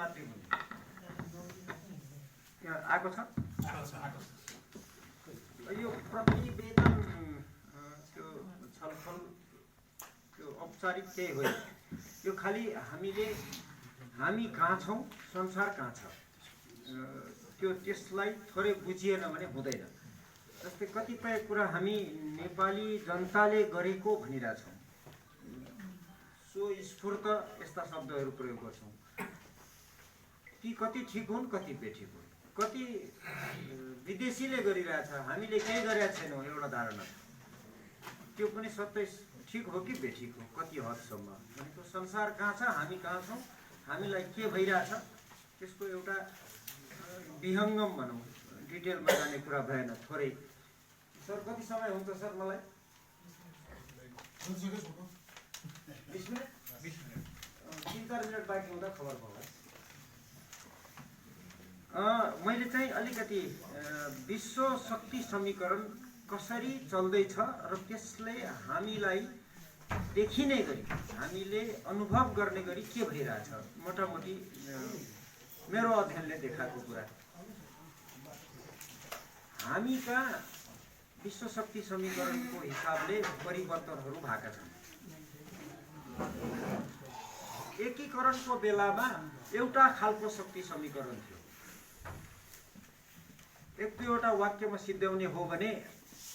मात्रै हुने आएको छ। यो प्रतिवेदन त्यो छलफल त्यो औपचारिक केही होइन, यो खालि हामी कहाँ छौँ, संसार कहाँ छ त्यो त्यसलाई थोरै बुझिएन भने हुँदैन। जस्तै कतिपय कुरा हामी नेपाली जनताले गरेको भनिरहेछौँ, सो स्फूर्त यस्ता शब्दहरू प्रयोग गर्छौँ। ती कति ठिक हुन्, कति बेठिक हुन्, कति विदेशीले गरिरहेछ, हामीले केही गरेका छैनौँ एउटा धारणा, त्यो पनि सत्य ठिक हो कि बेठिक हो, कति हदसम्म भनेको संसार कहाँ छ, हामी कहाँ छौँ, हामीलाई के भइरहेछ, त्यसको एउटा विहङ्गम भनौँ, डिटेलमा जाने कुरा भएन। थोरै सर कति समय हुन्छ सर मलाई? 20 मिनट 3-4 मिनट बाँकी हुँदा खबर पाउँला। मैले चाहिँ अलिकति विश्व शक्ति समीकरण कसरी चल्दैछ र त्यसले हामीलाई देखिने गरी, हामीले अनुभव गर्ने गरी के भइरहेछ, मोटामोटी मेरो अध्ययनले देखाएको कुरा। हामी कहाँ विश्व शक्ति समीकरणको हिसाबले परिवर्तनहरू भएका छन्। एकीकरणको बेलामा एउटा खालको शक्ति समीकरण थियो। एक दुईवटा वाक्यमा सिद्ध्याउने हो भने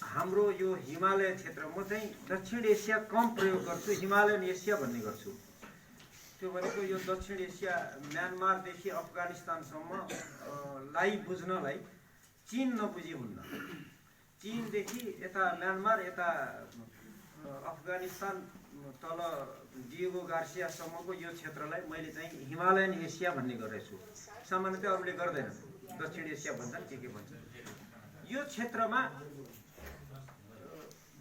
हाम्रो यो हिमालय क्षेत्र, म चाहिँ दक्षिण एसिया कम प्रयोग गर्छु, हिमालयन एसिया भन्ने गर्छु। त्यो भनेको यो दक्षिण एसिया म्यानमारदेखि अफगानिस्तानसम्म लाई बुझ्नलाई चीन नबुझी हुन्न। चीनदेखि यता म्यानमार, यता अफगानिस्तान, तल डिएगो गार्सियासम्मको यो क्षेत्रलाई मैले चाहिँ हिमालयन एसिया भन्ने गरेछु। सामान्यतया अरूले गर्दैन, दक्षिण एसिया भन्छन्, के भन्छन्। यो क्षेत्रमा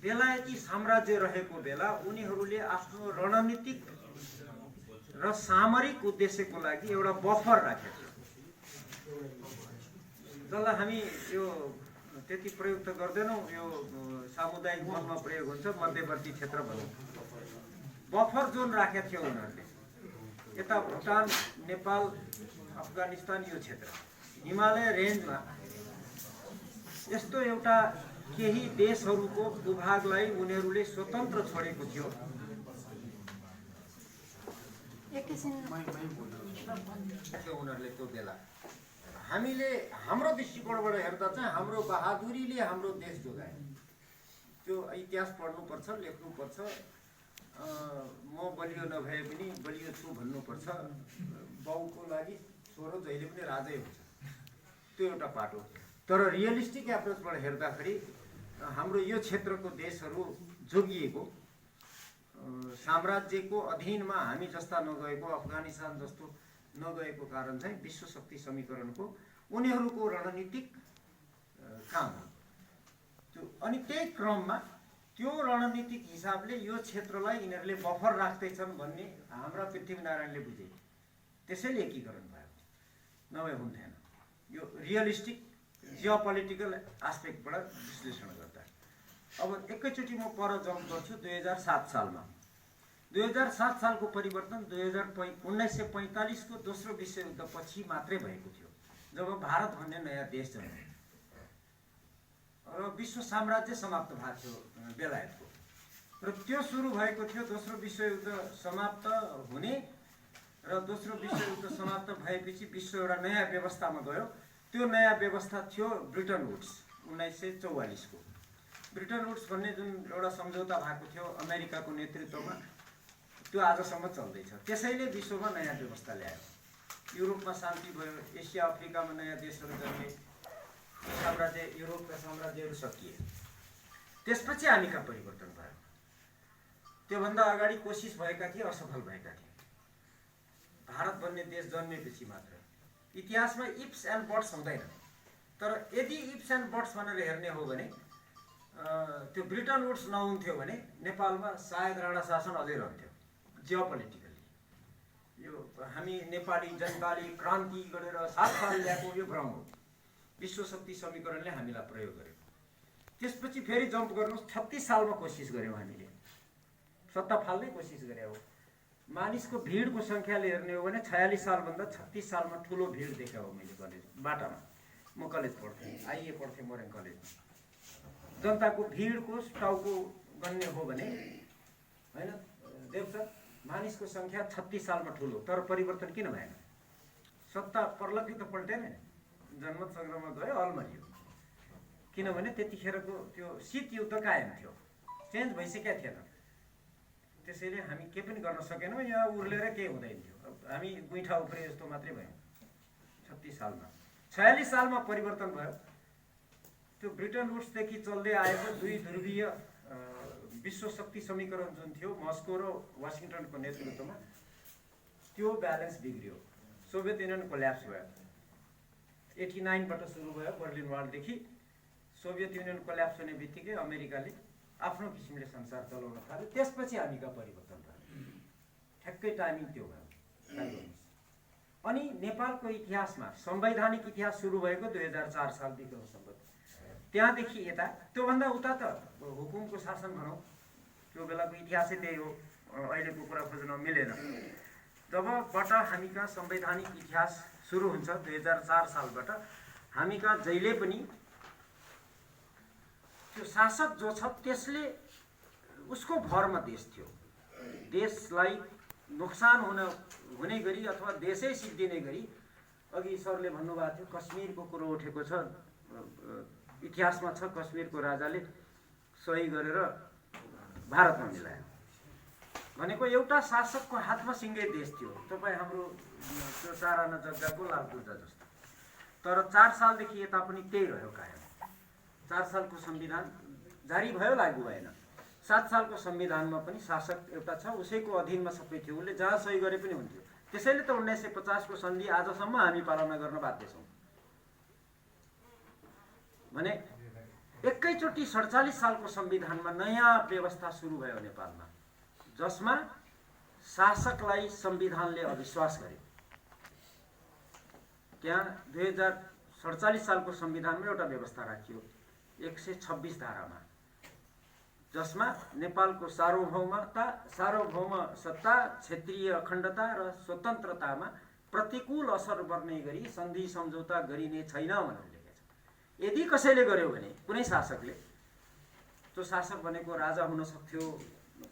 बेलायती साम्राज्य रहेको बेला उनीहरूले आफ्नो रणनीतिक र सामरिक उद्देश्यको लागि एउटा बफर राखेको छ, जसलाई हामी यो त्यति प्रयोग त गर्दैनौँ, यो सामुदायिक मनमा प्रयोग हुन्छ, मध्यवर्ती क्षेत्र भनौँ। बफर जोन राखेको थियो उनीहरूले, यता भुटान, नेपाल, अफगानिस्तान यो क्षेत्र, हिमालय रेन्जमा यस्तो एउटा केही देशहरूको भूभागलाई उनीहरूले स्वतन्त्र छोडेको थियो। उनीहरूले त्यो बेला हामीले हाम्रो दृष्टिकोणबाट हेर्दा चाहिँ हाम्रो बहादुरीले हाम्रो देश जोगाए। त्यो इतिहास पढ्नुपर्छ, लेख्नुपर्छ। म बलियो नभए पनि बलियो छु भन्नुपर्छ। बाउको लागि छोरो जहिले पनि राजै हुन्छ, त्यो एउटा पाटो। तर रियलिस्टिक एप्रोचबाट हेर्दाखेरि हाम्रो यो क्षेत्रको देशहरू जोगिएको, साम्राज्यको अधीनमा हामी जस्ता नगएको, अफगानिस्तान जस्तो नगएको कारण चाहिँ विश्व शक्ति समीकरणको उनीहरूको रणनीतिक काम हो त्यो। अनि त्यही क्रममा त्यो रणनीतिक हिसाबले यो क्षेत्रलाई यिनीहरूले बफर राख्दैछन् भन्ने हाम्रा पृथ्वीनारायणले बुझे, त्यसैले एकीकरण भयो, नभए हुन्थेन। यो रियलिस्टिक जियोपोलिटिकल एस्पेक्टबाट विश्लेषण गर्दा। अब एकैचोटि म पर जम्प गर्छु 2007 सालमा। 2007 सालको परिवर्तन 1945 को दोस्रो विश्वयुद्धपछि मात्रै भएको थियो, जब भारत भन्ने नयाँ देश जन्म्यो र विश्व साम्राज्य समाप्त भएको थियो बेलायतको। र त्यो सुरु भएको थियो दोस्रो विश्वयुद्ध समाप्त हुने, र दोस्रो विश्वयुद्ध समाप्त भएपछि विश्व एउटा नयाँ व्यवस्थामा गयो। त्यो नयाँ व्यवस्था थियो ब्रिटन वुड्स 1944 को। ब्रिटन वुड्स भन्ने जुन एउटा सम्झौता भएको थियो अमेरिकाको नेतृत्वमा, त्यो आजसम्म चल्दैछ। त्यसैले विश्वमा नयाँ व्यवस्था ल्यायो। युरोपमा शान्ति भयो, एसिया अफ्रिकामा नयाँ देशहरू जन्मे, साम्राज्य युरोपका साम्राज्यहरू सकिए। त्यसपछि हामी कहाँ परिवर्तन भयो। त्योभन्दा अगाडि कोसिस भएका थिए, असफल भएका थिए। भारत भन्ने देश जन्मेपछि मात्र। इतिहासमा इफ्स एन्ड बट्स हुँदैन, तर यदि इफ्स एन्ड बट्स भनेर हेर्ने हो भने त्यो ब्रिटन वुड्स नहुन्थ्यो भने नेपालमा सायद राणा शासन अझै रहन्थ्यो। जियोपोलिटिकली यो हामी नेपाली जनताले क्रान्ति गरेर 7 साल ल्याएको यो भ्रम हो। विश्व शक्ति समीकरणले हामीलाई प्रयोग गर्यो। त्यसपछि फेरि जम्प गर्नुहोस् 36 सालमा कोसिस गऱ्यौँ हामीले, सत्ता फाल्ने कोसिस गरे हो। मानिसको भिडको सङ्ख्याले हेर्ने हो भने 46 सालभन्दा 36 सालमा ठुलो भिड देखाएको हो मैले कलेज बाटामा। म कलेज पढ्थेँ, आइए पढ्थेँ मोरङ कलेजमा। जनताको भिडको टाउको गन्ने हो भने होइन देव सर, मानिसको सङ्ख्या 36 सालमा ठुलो, तर परिवर्तन किन भएन? सत्ता पर्लकी त पल्टेन, जनमत सङ्ग्रहमा गयो, अलमरियो। किनभने त्यतिखेरको त्यो शीत युद्ध कायम थियो, चेन्ज भइसकेका थिएन। त्यसैले हामी के पनि गर्न सकेनौँ, यहाँ उर्लेर केही हुँदैन थियो। हामी गुइठा उफ्रे जस्तो मात्रै भयौँ 36 सालमा। 46 सालमा परिवर्तन भयो। त्यो ब्रिटेन वुड्सदेखि चल्दै आएको दुई ध्रुवीय विश्व शक्ति समीकरण जुन थियो मस्को र वासिङटनको नेतृत्वमा, त्यो ब्यालेन्स बिग्रियो। सोभियत युनियन कोल्याप्स भयो। 89बाट सुरु भयो बर्लिन वालदेखि। सोभियत युनियन कोल्याप्स हुने बित्तिकै अमेरिकाले आफ्नो किसिमले संसार चलाउन थाल्यो। त्यसपछि हामीका परिवर्तन भयो। ठ्याक्कै टाइमिङ त्यो भयो। अनि नेपालको इतिहासमा संवैधानिक इतिहास सुरु भएको 2004 सालदेखि हो सम्भवतः। त्यहाँदेखि यता, त्योभन्दा उता त हुकुमको शासन भनौँ, त्यो बेलाको इतिहासै त्यही हो। अहिलेको कुरा खोज्न मिलेन। जबबाट हामीका संवैधानिक इतिहास सुरु हुन्छ 2004 सालबाट, हामीका जहिले पनि त्यो शासक जो छ त्यसले उसको भरमा देश थियो। देशलाई नोक्सान हुने गरी अथवा देशै सिद्धिने गरी, अघि सरले भन्नुभएको थियो कश्मीरको कुरो उठेको छ, इतिहासमा छ कश्मीरको राजाले सही गरेर भारतमा मिलायो भनेको। एउटा शासकको हातमा सिङ्गै देश थियो। तपाईँ हाम्रो त्यो साराना जग्गाको लालपुर्जा जस्तो। तर 4 सालदेखि यता पनि त्यही रह्यो कायम। 4 सालको संविधान जारी भयो, लागू भएन। 7 सालको संविधानमा पनि शासक एउटा छ, उसैको अधीनमा सबै थियो। उसले जहाँ सही गरे पनि हुन्थ्यो। त्यसैले त 1950 को सन्धि आजसम्म हामी पालना गर्न बाध्य छौँ। भने एकैचोटि 47 सालको संविधानमा नयाँ व्यवस्था सुरु भयो नेपालमा, जसमा शासकलाई संविधानले अविश्वास गर्यो। त्यहाँ 2047 सालको संविधानमा एउटा व्यवस्था राखियो 126 धारामा, जसमा नेपालको सार्वभौम सत्ता, क्षेत्रीय अखण्डता र स्वतन्त्रतामा प्रतिकूल असर पर्ने गरी सन्धि सम्झौता गरिने छैन भनेर लेखेको छ। यदि कसैले गर्यो भने, कुनै शासकले, त्यो शासक भनेको राजा हुन सक्थ्यो,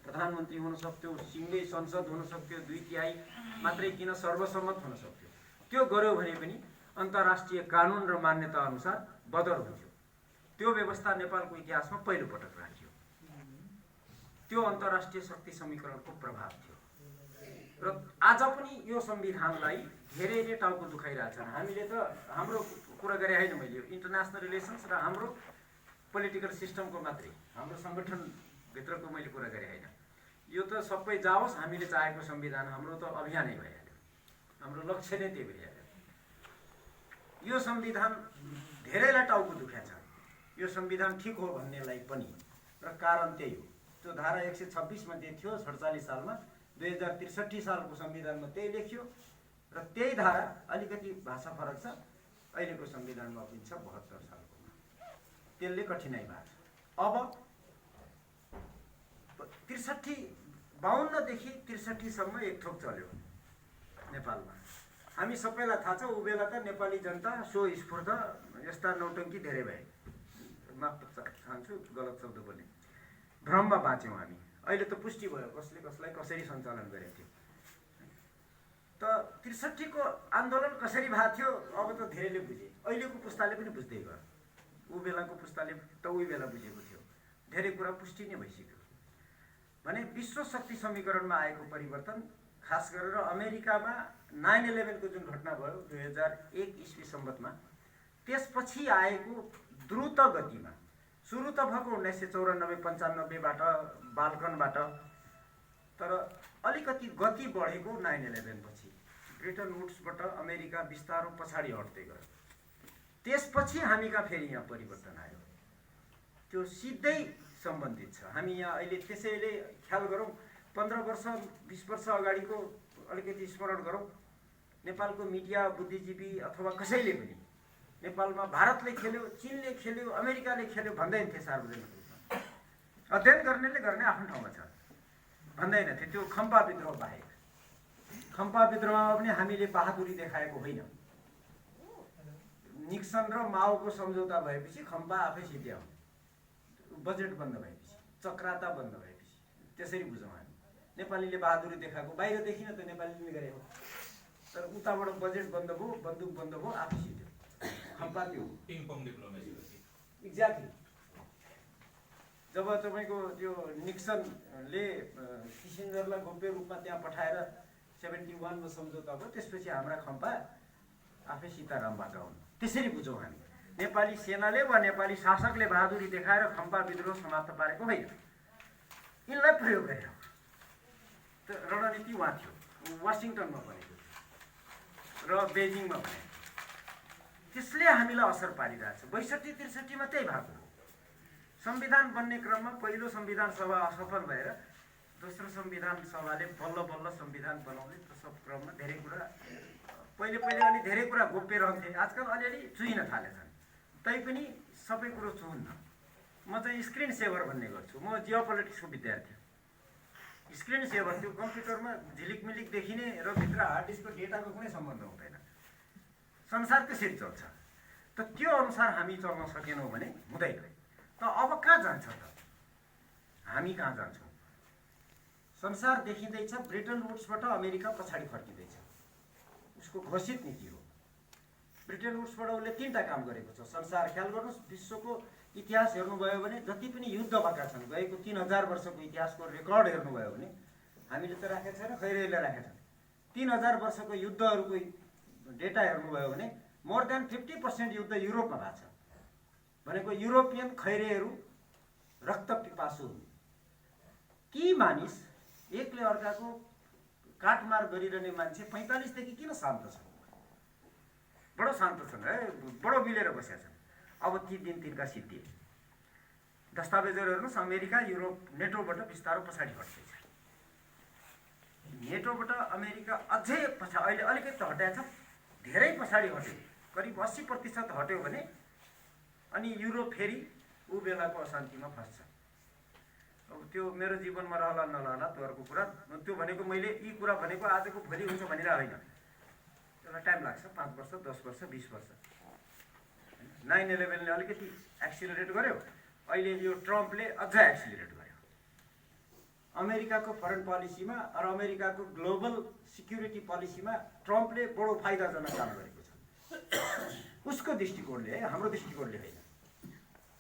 प्रधानमन्त्री हुन सक्थ्यो, सिङ्गै संसद हुन सक्थ्यो, 2/3 मात्रै किन सर्वसम्मत हुन सक्थ्यो, त्यो गर्यो भने पनि अन्तर्राष्ट्रिय कानुन र मान्यता अनुसार बदर हुन्थ्यो। त्यो व्यवस्था नेपालको इतिहासमा पहिलो पटक राखियो। त्यो अन्तर्राष्ट्रिय शक्ति समीकरणको प्रभाव थियो। र आज पनि यो संविधानलाई धेरैले टाउको दुखाइरहेछन्। हामीले त हाम्रो कुरा गरे होइन, मैले इन्टरनेसनल रिलेसन्स र हाम्रो पोलिटिकल सिस्टमको मात्रै, हाम्रो सङ्गठनभित्रको मैले कुरा गरे होइन। यो त सबै जाओस्, हामीले चाहेको संविधान, हाम्रो त अभियानै भइहाल्यो। हाम्रो लक्ष्य नै त्यही भइहाल्यो। यो संविधान धेरैलाई टाउको दुखेको छ। यो संविधान ठिक हो भन्नेलाई पनि, र कारण त्यही हो। त्यो धारा 126 मा जे थियो 47 सालमा, 2063 सालको संविधानमा त्यही लेखियो। र त्यही धारा अलिकति भाषा फरक छ, अहिलेको संविधानमा पनि छ 72 सालको। त्यसले कठिनाइ भएको छ। अब 52 देखि 63 सम्म एक थोक चल्यो नेपालमा। हामी सबैलाई थाहा छ, ऊ बेला त नेपाली जनता सो स्फूर्त, यस्ता नौटङ्की धेरै भए। माफ चाहन्छु गलत शब्द बोले, भ्रममा बाँच्यौँ हामी। अहिले त पुष्टि भयो कसले कसलाई कसरी सञ्चालन गरेको थियो। त 63 को आन्दोलन कसरी भएको थियो अब त धेरैले बुझे। अहिलेको पुस्ताले पनि बुझ्दै गयो। ऊ बेलाको पुस्ताले त उही बेला बुझेको थियो। धेरै कुरा पुष्टि नै भइसक्यो। भने विश्व शक्ति समीकरणमा आएको परिवर्तन, खास गरेर अमेरिकामा 9/11 को जुन घटना भयो 2001 ईस्वी सम्बन्धमा, त्यसपछि आएको द्रुत गतिमा, सुरु त भएको 1994-95बाट बाल्कनबाट, तर अलिकति गति बढेको 9/11 पछि। ब्रिटेन वुड्सबाट अमेरिका बिस्तारो पछाडि हट्दै गयो। त्यसपछि हामीका फेरि यहाँ परिवर्तन आयो। त्यो सिधै सम्बन्धित छ। हामी यहाँ अहिले त्यसैले ख्याल गरौँ, 15 वर्ष 20 वर्ष अगाडिको अलिकति स्मरण गरौँ। नेपालको मिडिया, बुद्धिजीवी अथवा कसैले पनि नेपालमा भारतले खेल्यो, चीनले खेल्यो, अमेरिकाले खेल्यो भन्दैन थिए सार्वजनिक रूपमा। अध्ययन गर्नेले गर्ने आफ्नो ठाउँमा छ, भन्दैन थिए। त्यो खम्पा विद्रोह बाहेक खम्पा विद्रोहमा पनि हामीले बहादुरी देखाएको होइन। निक्सन र माओको सम्झौता भएपछि खम्पा आफै सिद्ध्यायो, बजेट बन्द भएपछि, चक्राता बन्द भएपछि। त्यसरी बुझौँ हामी। नेपालीले बहादुरी देखाएको बाहिरदेखि न त नेपालीले गरेको, तर उताबाट बजेट बन्द भयो, बन्दुक बन्द भयो, आफै सिद्ध्यो। खम्पा त्यो पिङपङ डिप्लोमेसी एक्ज्याक्टली। जब तपाईँको त्यो निक्सनले किसिन्जरलाई गोप्य रूपमा त्यहाँ पठाएर 71 मा सम्झौता भयो, त्यसपछि हाम्रा खम्पा आफै सीतारामबाट आउनु। त्यसरी बुझौँ हामी। नेपाली सेनाले वा नेपाली शासकले बहादुरी देखाएर खम्पा विद्रोह समाप्त पारेको होइन, यिनलाई प्रयोग गरे। रणनीति उहाँ थियो, वासिङटनमा बनेको र बेजिङमा बनेको। त्यसले हामीलाई असर पारिरहेछ। 62-63 मा त्यही भएको हो। संविधान बन्ने क्रममा पहिलो संविधान सभा असफल भएर दोस्रो संविधान सभाले बल्ल बल्ल संविधान बनाउने सब क्रममा धेरै कुरा पहिले अलि धेरै कुरा गोप्य रहन्थे, आजकल अलिअलि चुइन थालेछन्। तैपनि सबै कुरो चुहुन्न। म चाहिँ स्क्रिन सेभर भन्ने गर्छु। म जियोपोलिटिक्सको विद्यार्थी। स्क्रिन सेभर त्यो कम्प्युटरमा झिलिकमिलिक देखिने र भित्र हार्ड डिस्कको डेटाको कुनै सम्बन्ध हुँदैन। संसार त्यसरी चल्छ। त त्यो अनुसार हामी चल्न सकेनौँ भने हुँदैन। त अब कहाँ जान्छ त? हामी कहाँ जान्छौँ? संसार देखिँदैछ ब्रिटेन वुड्सबाट अमेरिका पछाडि फर्किँदैछ। उसको घोषित नीति हो। ब्रिटेन वुड्सबाट उसले 3टा काम गरेको छ। संसार ख्याल गर्नुहोस्, विश्वको इतिहास हेर्नुभयो भने जति पनि युद्ध भएका छन्, गएको 3000 वर्षको इतिहासको रेकर्ड हेर्नुभयो भने हामीले त राखेको छैन, खैरेले राखेका छन्। 3000 वर्षको युद्धहरूको डेटा हेर्नुभयो भने मोर देन 50% युद्ध युरोपमा भएको छ। भनेको युरोपियन खैरेहरू रक्त पिपासु हुन्। ती मानिस एकले अर्काको काटमार गरिरहने मान्छे 45 देखि किन शान्त छन्? बडो शान्त छन् है, बडो मिलेर बसेका छन्। अब ती दिन तिनका सिद्धिए। दस्तावेजहरू हेर्नुहोस्, अमेरिका युरोप नेटोबाट बिस्तारो पछाडि हट्दैछ। नेटोबाट अमेरिका अझै पछाडि, अहिले अलिकति त हटाएको छ, धेरै पछाडि हट्यो, करिब 80% हट्यो भने अनि युरोप फेरि ऊ बेलाको अशान्तिमा फस्छ। अब त्यो मेरो जीवनमा रहला नरहला त्यो अर्को कुरा। त्यो भनेको मैले यी कुरा भनेको आजको भोलि हुन्छ भनेर होइन। त्यसलाई टाइम लाग्छ, 5 वर्ष, 10 वर्ष, 20 वर्ष। 9/11ले अलिकति एक्सिलरेट गर्यो, अहिले यो ट्रम्पले अझ एक्सिलरेट गर्यो। अमेरिकाको फरेन पोलिसीमा र अमेरिकाको ग्लोबल सिक्युरिटी पोलिसीमा ट्रम्पले बडो फाइदाजनक काम गरेको छ। उसको दृष्टिकोणले है, हाम्रो दृष्टिकोणले होइन।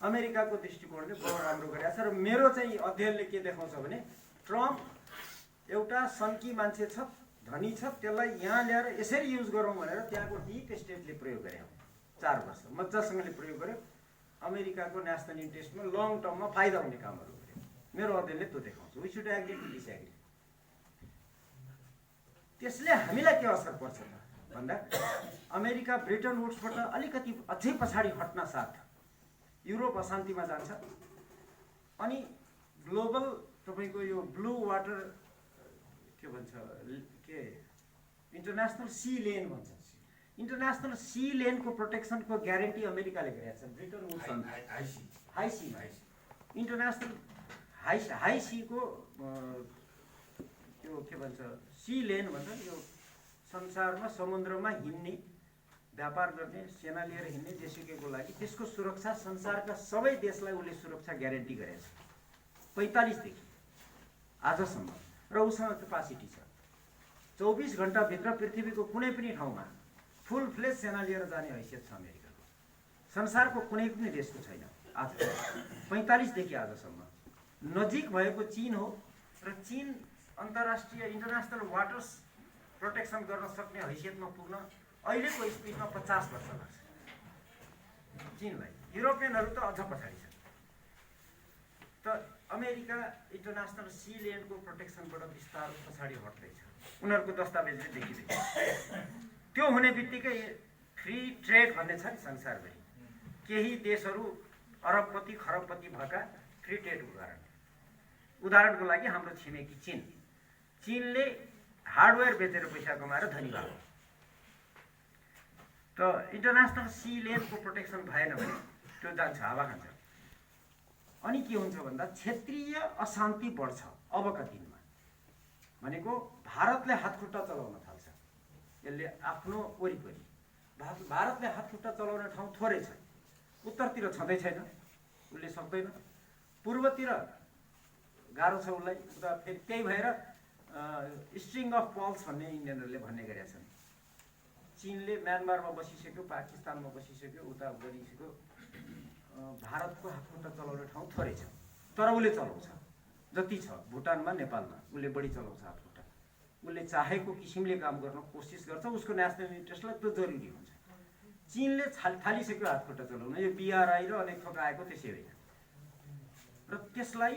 अमेरिकाको दृष्टिकोणले बडो राम्रो गरेको छ। र मेरो चाहिँ अध्ययनले के देखाउँछ भने ट्रम्प एउटा सन्की मान्छे छ, धनी छ, त्यसलाई यहाँ ल्याएर यसरी युज गरौँ भनेर त्यहाँको डिप स्टेटले प्रयोग गरे। 4 वर्ष मजासँगले प्रयोग गर्यो। अमेरिकाको नेसनल इन्ट्रेस्टमा लङ टर्ममा फाइदा हुने कामहरू गर्यो। मेरो अध्ययनले त्यो देखाउँछ। We should agree to disagree. त्यसले हामीलाई के असर पर्छ त भन्दा अमेरिका ब्रिटेन वुड्सबाट अलिकति अझै पछाडि हट्न साथ युरोप अशान्तिमा जान्छ। अनि ग्लोबल तपाईँको यो ब्लू वाटर के भन्छ, के इन्टरनेसनल सी लेन भन्छ, इन्टरनेसनल सी लेनको प्रोटेक्सनको ग्यारेन्टी अमेरिकाले गरेको छ। Bretton Woods high sea international high सीको त्यो के भन्छ सी लेन भन्छ। यो संसारमा समुद्रमा हिँड्ने, व्यापार गर्ने, सेना लिएर हिँड्ने जेसुकैको लागि त्यसको सुरक्षा संसारका सबै देशलाई उसले सुरक्षा ग्यारेन्टी गरेको छ 45 देखि आजसम्म। र उसँग क्यापासिटी छ 24 घण्टाभित्र पृथ्वीको कुनै पनि ठाउँमा फुल फ्लेज सेना लिएर जाने हैसियत छ अमेरिकाको। संसारको कुनै पनि देशको छैन आज 45 देखि आजसम्म। नजिक भएको चीन हो र चीन अन्तर्राष्ट्रिय इन्टरनेसनल वाटर्स प्रोटेक्सन गर्न सक्ने हैसियतमा पुग्न अहिलेको स्पिडमा 50 वर्ष लाग्छ चीनलाई। युरोपियनहरू त अझ पछाडि छन्। त अमेरिका इन्टरनेसनल सी लेनको प्रोटेक्सनबाट बिस्तारो पछाडि हट्दैछ। उनीहरूको दस्तावेजले देखिँदैछ। त्यो हुने बित्तिकै फ्री ट्रेड भन्ने छ नि संसारभरि, केही देशहरू अरबपति खरबपति भएका फ्री ट्रेड उदाहरणको लागि हाम्रो छिमेकी चीनले हार्डवेयर बेचेर पैसा कमाएर धनी भएको। त इन्टरनेसनल सी लेनको प्रोटेक्सन भएन भने त्यो जान्छ, हावा खान्छ। अनि के हुन्छ भन्दा क्षेत्रीय अशान्ति बढ्छ अबका दिनमा। भनेको भारतले हातखुट्टा चलाउन थाल्छ। यसले आफ्नो वरिपरि भारतले हातखुट्टा चलाउने ठाउँ थोरै छ। उत्तरतिर छँदै छैन, उसले सक्दैन। पूर्वतिर गाह्रो छ उसलाई। उता फेरि त्यही भएर स्ट्रिङ अफ पल्स भन्ने इन्डियनहरूले भन्ने गरेका छन्। चीनले म्यानमारमा बसिसक्यो, पाकिस्तानमा बसिसक्यो, उता गरिसक्यो। भारतको हातखुट्टा चलाउने ठाउँ थोरै छ, तर उसले चलाउँछ। जति छ भुटानमा, नेपालमा उसले बढी चलाउँछ हातखुट्टा। उसले चाहेको किसिमले काम गर्न कोसिस गर्छ। उसको नेसनल इन्ट्रेस्टलाई त्यो जरुरी हुन्छ। चीनले थालिसक्यो हातखुट्टा चलाउन। यो BRI र अनेक थोक आएको त्यसै होइन। र त्यसलाई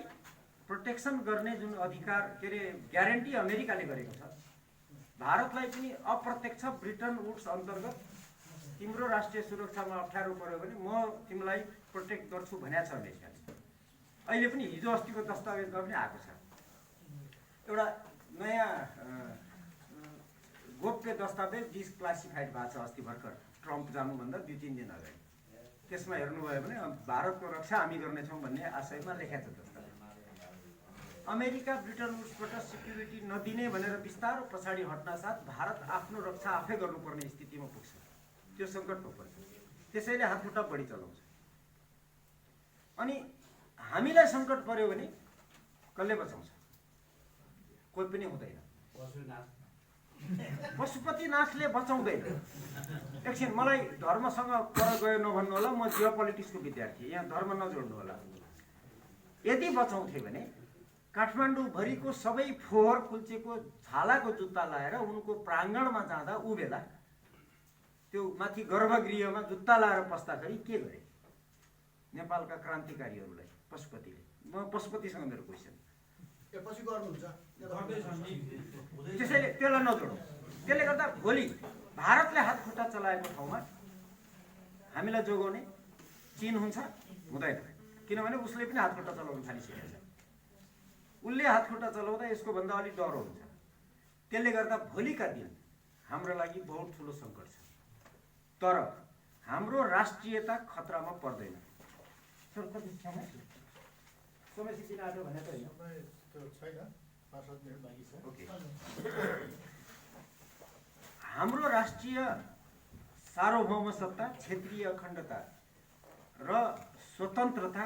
प्रोटेक्सन गर्ने जुन अधिकार के अरे ग्यारेन्टी अमेरिकाले गरेको छ, भारतलाई पनि अप्रत्यक्ष ब्रिटन वुड्स अन्तर्गत तिम्रो राष्ट्रिय सुरक्षामा अप्ठ्यारो पर्यो भने म तिमीलाई प्रोटेक्ट गर्छु भनेको छ अमेरिकाले। अहिले पनि हिजो अस्तिको दस्तावेजमा पनि आएको छ। एउटा नयाँ गोप्य दस्तावेज डिसक्लासिफाइड भएको छ अस्ति भर्खर, ट्रम्प जानुभन्दा 2-3 दिन अगाडि। त्यसमा हेर्नुभयो भने भारतको रक्षा हामी गर्नेछौँ भन्ने आशयमा लेखेको छ दस्तावेज। अमेरिका ब्रिटन वुड्सबाट सिक्युरिटी नदिने भनेर बिस्तारो पछाडि हट्न साथ भारत आफ्नो रक्षा आफै गर्नुपर्ने स्थितिमा पुग्छ। त्यो सङ्कटमा पर्छ। त्यसैले हातखुट्टा बढी चलाउँछ। अनि हामीलाई सङ्कट पर्यो भने कसले बचाउँछ? कोही पनि हुँदैन। पशुपतिनाथले बचाउँदैन। एकछिन मलाई धर्मसँग पर गयो नभन्नु होला, म जियोपोलिटिक्सको विद्यार्थी, यहाँ धर्म नजोड्नु होला। यदि बचाउँथे भने काठमाडौँभरिको सबै फोहोर कुल्चेको छालाको जुत्ता लाएर उनको प्राङ्गणमा जाँदा ऊ बेला त्यो माथि गर्भगृहमा जुत्ता लाएर पस्दाखेरि के गरे नेपालका क्रान्तिकारीहरूलाई पशुपतिले? म पशुपतिसँग मेरो क्वेसन। त्यसैले त्यसलाई नजोडौँ। त्यसले गर्दा भोलि भारतले हातखुट्टा चलाएको ठाउँमा हामीलाई जोगाउने चीन हुन्छ? हुँदैन। किनभने उसले पनि हातखुट्टा चलाउन थालिसकेको छ। उसले हातखुट्टा चलाउँदा यसको भन्दा अलिक डह्रो हुन्छ। त्यसले गर्दा भोलिका दिन हाम्रो लागि बहुत ठुलो सङ्कट छ। तर हाम्रो राष्ट्रियता खतरामा पर्दैन। समय सिद्धिन आँट्यो भने त होइन। हाम्रो राष्ट्रिय सार्वभौम सत्ता, क्षेत्रीय अखण्डता र स्वतन्त्रता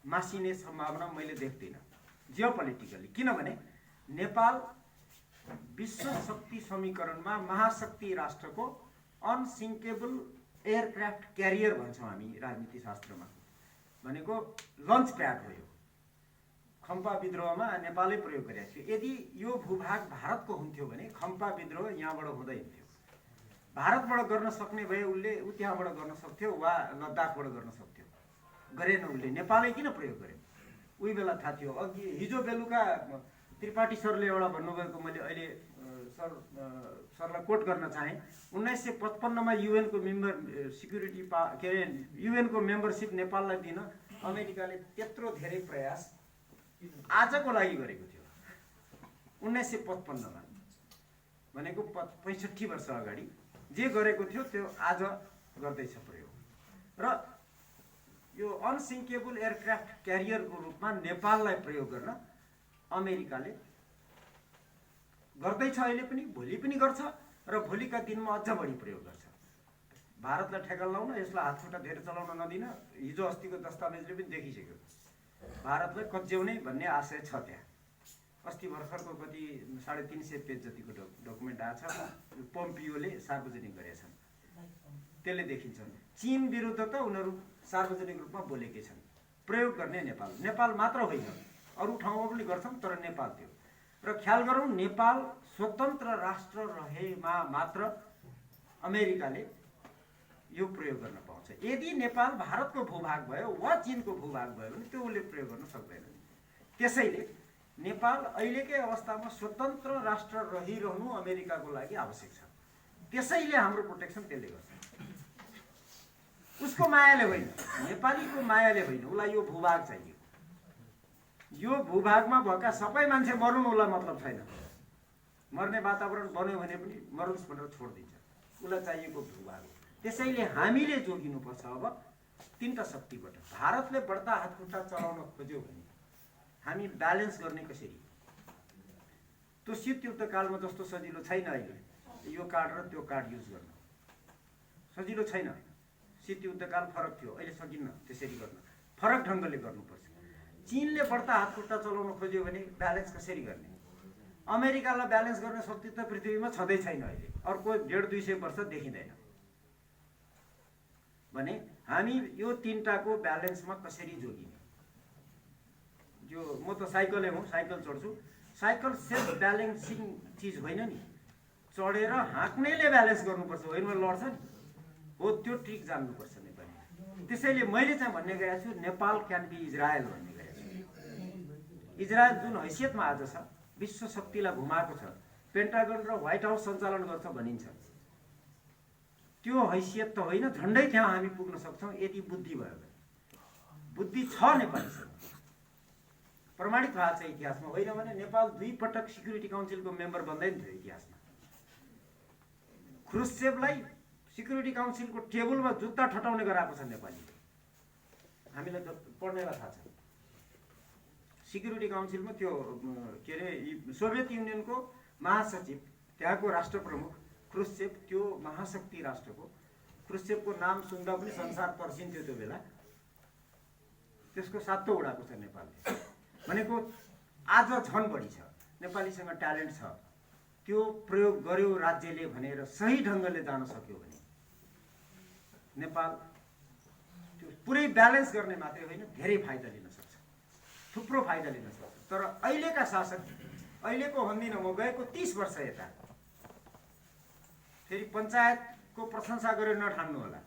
मासिने सम्भावना मैले देख्दिनँ जियोपोलिटिकली। किनभने नेपाल विश्व शक्ति समीकरणमा महाशक्ति राष्ट्रको अनसिङ्केबल एयरक्राफ्ट क्यारियर भन्छौँ हामी राजनीति शास्त्रमा। भनेको लन्च प्याड हो। यो खम्पा विद्रोहमा नेपालै प्रयोग गरेको थियो। यदि यो भूभाग भारतको हुन्थ्यो भने खम्पा विद्रोह यहाँबाट हुँदै हुन्थ्यो। भारतबाट गर्न सक्ने भए उसले त्यहाँबाट गर्न सक्थ्यो वा लद्दाखबाट गर्न सक्थ्यो। गरेन उसले। नेपालै किन प्रयोग गर्यो? उही बेला थाहा थियो। अघि हिजो बेलुका त्रिपाठी सरले एउटा भन्नुभएको मैले अहिले सरलाई कोट गर्न चाहेँ। 1955मा युएनको मेम्बर सिक्युरिटी के अरे युएनको मेम्बरसिप नेपाललाई दिन अमेरिकाले त्यत्रो धेरै प्रयास आजको लागि गरेको थियो। 1955मा भनेको 65 वर्ष अगाडि जे गरेको थियो त्यो आज गर्दैछ प्रयोग। र यो अनसिङ्केबल एयरक्राफ्ट क्यारियरको रूपमा नेपाललाई प्रयोग गर्न अमेरिकाले गर्दैछ। अहिले पनि, भोलि पनि गर्छ र भोलिका दिनमा अझ बढी प्रयोग गर्छ। भारतलाई ठेक्का लाउन, यसलाई हातखुट्टा धेरै चलाउन नदिन। हिजो अस्तिको दस्तावेजले पनि देखिसक्यो भारतलाई कच्याउने भन्ने आशय छ त्यहाँ। अस्ति भर्खरको कति 350 पेज जतिको डकुमेन्ट आएको छ, पोम्पियोले सार्वजनिक गरेका छन्। त्यसले देखिन्छ चीन विरुद्ध त उनीहरू सार्वजनिक रूपमा बोलेकै छन्। प्रयोग गर्ने नेपाल मात्र होइन, अरू ठाउँमा पनि गर्छन्, तर नेपाल त्यो। र ख्याल गरौँ, नेपाल स्वतन्त्र राष्ट्र रहेमा मात्र अमेरिकाले यो प्रयोग गर्न पाउँछ। यदि नेपाल भारतको भूभाग भयो वा चीनको भूभाग भयो भने त्यो उसले प्रयोग गर्न सक्दैन। त्यसैले नेपाल अहिलेकै अवस्थामा स्वतन्त्र राष्ट्र रहिरहनु अमेरिकाको लागि आवश्यक छ। त्यसैले हाम्रो प्रोटेक्सन त्यसले गर्छ। उसको मायाले होइन, नेपालीको मायाले होइन। उसलाई यो भूभाग चाहियो। यो भूभागमा भएका सबै मान्छे मरुन्, उसलाई मतलब छैन। मर्ने वातावरण बन्यो भने पनि मरुस् भनेर छोडिदिन्छ। उसलाई चाहिएको भूभाग हो। त्यसैले हामीले जोगिनुपर्छ अब 3टा शक्तिबाट। भारतले बढ्ता हातखुट्टा चलाउन खोज्यो भने हामी ब्यालेन्स गर्ने कसरी? त्यो शीत युद्धकालमा जस्तो सजिलो छैन अहिले। यो कार्ड र त्यो कार्ड युज गर्न सजिलो छैन। शीतयुद्धकाल फरक थियो, अहिले सकिन्न त्यसरी गर्न, फरक ढङ्गले गर्नुपर्छ। चीनले बढ्ता हात खुट्टा चलाउन खोज्यो भने ब्यालेन्स कसरी गर्ने? अमेरिकालाई ब्यालेन्स गर्ने शक्ति त पृथ्वीमा छँदै छैन अहिले, अर्को 150-200 वर्ष देखिँदैन भने हामी यो तीनटाको ब्यालेन्समा कसरी जोगिने? जो म त साइकलै हुँ, साइकल चढ्छु, साइकल सेल्फ ब्यालेन्सिङ चिज होइन नि, चढेर हाँक्नेले ब्यालेन्स गर्नुपर्छ, होइन लड्छ नि हो, त्यो ट्रिक जान्नुपर्छ नेपाली। त्यसैले मैले चाहिँ भन्ने गएको छु नेपाल क्यान बी इजरायल भन्ने गएको छु। इजरायल जुन हैसियतमा आज छ, विश्व शक्तिलाई घुमाएको छ, पेन्टागन र व्हाइट हाउस सञ्चालन गर्छ भनिन्छ, त्यो हैसियत त होइन, झन्डै त्यहाँ हामी पुग्न सक्छौँ यदि बुद्धि भयो भने। बुद्धि छ नेपालीसँग, प्रमाणित भएको छ इतिहासमा, होइन भने नेपाल 2 पटक सिक्युरिटी काउन्सिलको मेम्बर बन्दैन थियो इतिहासमा। ख्रुश्चेभलाई सिक्युरिटी काउन्सिलको टेबलमा जुत्ता ठटाउने गराएको छ नेपालीले, हामीलाई त पढ्नेलाई थाहा छ। सिक्युरिटी काउन्सिलमा त्यो के अरे सोभियत युनियनको महासचिव, त्यहाँको राष्ट्र प्रमुख ख्रुश्चेभ, त्यो महाशक्ति राष्ट्रको ख्रुश्चेभको नाम सुन्दा पनि संसार पर्सिन्थ्यो त्यो बेला, त्यसको 7औं उडाएको छ नेपालले। भनेको आज झन बढी छ, नेपालीसँग ट्यालेन्ट छ, त्यो प्रयोग गर्यो राज्यले भनेर सही ढङ्गले जान सक्यो भने नेपाल त्यो पुरै ब्यालेन्स गर्ने मात्रै होइन, धेरै फाइदा लिन सक्छ, थुप्रो फाइदा लिन सक्छ। तर अहिलेका शासक, अहिलेको भन्दिनँ म, गएको 30 वर्ष यता, फेरि पञ्चायतको प्रशंसा गरेर नठान्नु होला,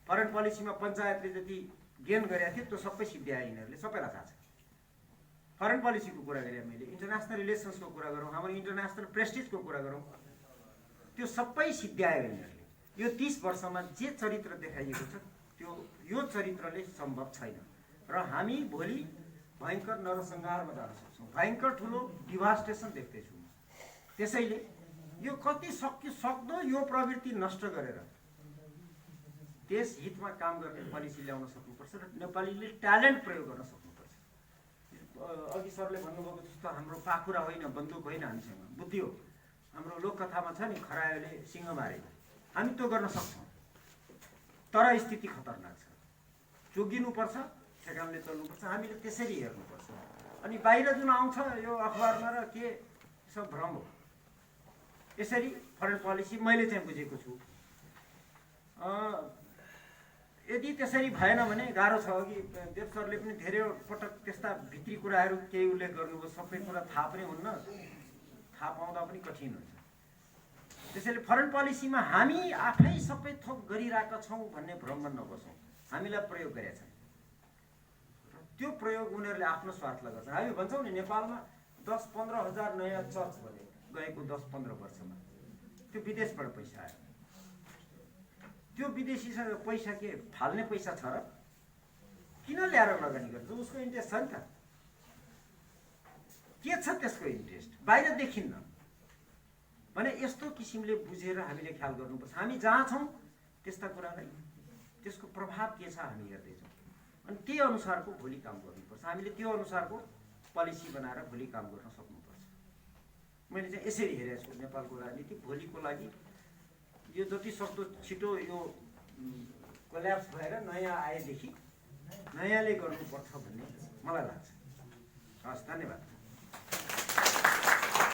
फरेन पोलिसीमा पञ्चायतले जति गेन गरेका थियो त्यो सबै सिद्ध्याए यिनीहरूले, सबैलाई थाहा छ। फरेन पोलिसीको कुरा गरेँ मैले, इन्टरनेसनल रिलेसन्सको कुरा गरौँ, हाम्रो इन्टरनेसनल प्रेस्टिजको कुरा गरौँ, त्यो सबै सिद्ध्यायो यिनीहरूले। यो 30 वर्षमा जे चरित्र देखाइएको छ त्यो यो चरित्रले सम्भव छैन र हामी भोलि भयङ्कर नरसंहारमा जान सक्छौँ, भयङ्कर ठुलो डिभास्टेसन देख्दैछौँ। त्यसैले यो कति सक्दो यो प्रवृत्ति नष्ट गरेर देश हितमा काम गर्ने पोलिसी ल्याउन सक्नुपर्छ र नेपालीले ट्यालेन्ट प्रयोग गर्न सक्नुपर्छ। अघि सरले भन्नुभएको जस्तो हाम्रो पाखुरा होइन, बन्दुक होइन, हामीसँग बुद्धि हो। हाम्रो लोककथामा छ नि, खरायोले सिंह मारे, हामी त्यो गर्न सक्छौँ, तर स्थिति खतरनाक छ, जोगिनुपर्छ, ठेगानले चल्नुपर्छ, हामीले त्यसरी हेर्नुपर्छ। अनि बाहिर जुन आउँछ यो अखबारमा र के सब भ्रम हो। यसरी फरेन पोलिसी मैले चाहिँ बुझेको छु। यदि त्यसरी भएन भने गाह्रो छ। अघि देव सरले पनि धेरै पटक त्यस्ता भित्री कुराहरू केही उल्लेख गर्नुभयो, सबै कुरा थाहा पनि हुन्न, थाहा पाउँदा पनि कठिन हुन्छ। त्यसैले फरेन पोलिसीमा हामी आफै सबै थोक गरिरहेका छौँ भन्ने भ्रममा नबसौँ, हामीलाई प्रयोग गरेका छन्, त्यो प्रयोग उनीहरूले आफ्नो स्वार्थलाई गर्छ। हामी भन्छौँ नि नेपालमा 10-15 हजार नयाँ चर्च भने गएको 10-15 वर्षमा, त्यो विदेशबाट पैसा आयो। त्यो विदेशीसँग पैसा के फाल्ने पैसा छ र? किन ल्याएर लगानी गर्छ? उसको इन्ट्रेस्ट छ नि त, के छ त्यसको इन्ट्रेस्ट बाहिर देखिन्न भने यस्तो किसिमले बुझेर हामीले ख्याल गर्नुपर्छ। हामी जहाँ छौँ त्यस्ता कुरालाई, त्यसको प्रभाव के छ हामी हेर्दैछौँ, अनि त्यही अनुसारको भोलि काम गर्नुपर्छ। हामीले त्यो अनुसारको पोलिसी बनाएर भोलि काम गर्न सक्नुपर्छ। मैले चाहिँ यसरी हेरेको छु नेपालको राजनीति भोलिको लागि। यो जति सक्दो छिटो यो कोल्याप्स भएर नयाँ आएदेखि नयाँले गर्नुपर्छ भन्ने मलाई लाग्छ। हस्, धन्यवाद।